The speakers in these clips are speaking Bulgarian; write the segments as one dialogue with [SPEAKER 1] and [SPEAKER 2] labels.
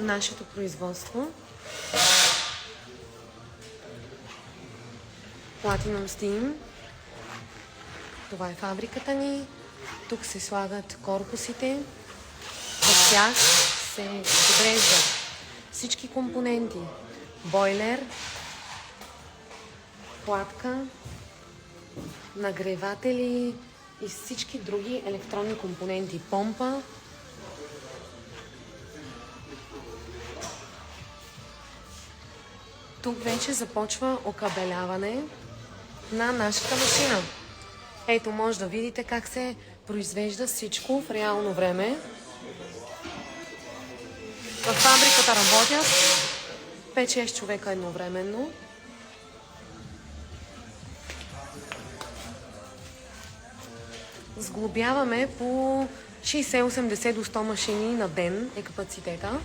[SPEAKER 1] нашето производство. Platinum Steam. Това е фабриката ни. Тук се слагат корпусите. В тях се подреждат всички компоненти. Бойлер, хладка, нагреватели и всички други електронни компоненти. Помпа. Тук вече започва окабеляване на нашата машина. Ето, може да видите как се произвежда всичко в реално време. В фабриката работят 5-6 човека едновременно. Сглобяваме по 60-80 до 100 машини на ден е капацитета.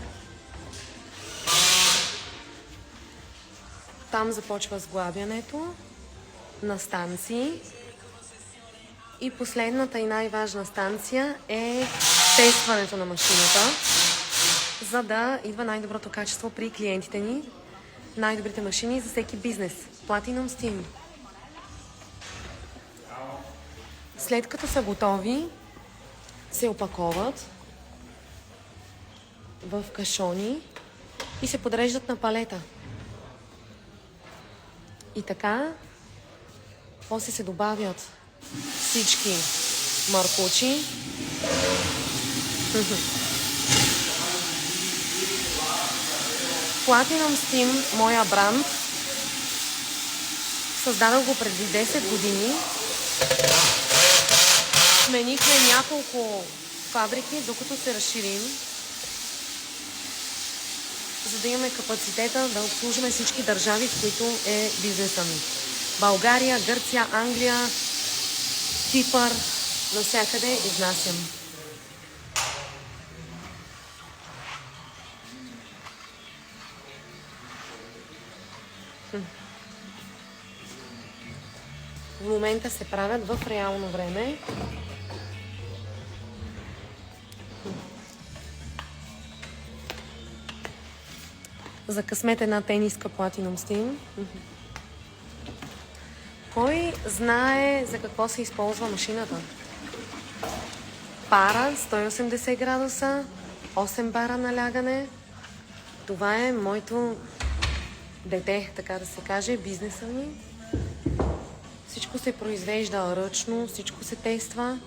[SPEAKER 1] Там започва сглабянето на станции. И последната и най-важна станция е тестването на машината, за да идва най-доброто качество при клиентите ни. Най-добрите машини за всеки бизнес. Platinum Steam. След като са готови, се опаковат в кашони и се подреждат на палета. И така, после се добавят всички маркучи. Platinum Steam, моя бранд, създадох го преди 10 години. Сменихме няколко фабрики, докато се разширим, за да имаме капацитета да обслужваме всички държави, в които е бизнеса ми. България, Гърция, Англия, Кипър, навсякъде изнасям. В момента се правят в реално време. За късмет една тениска Platinum Steam. Кой знае за какво се използва машината? Пара, 180 градуса, 8 бара налягане. Това е моето дете, така да се каже, бизнеса ми. Всичко се произвежда ръчно, всичко се тества.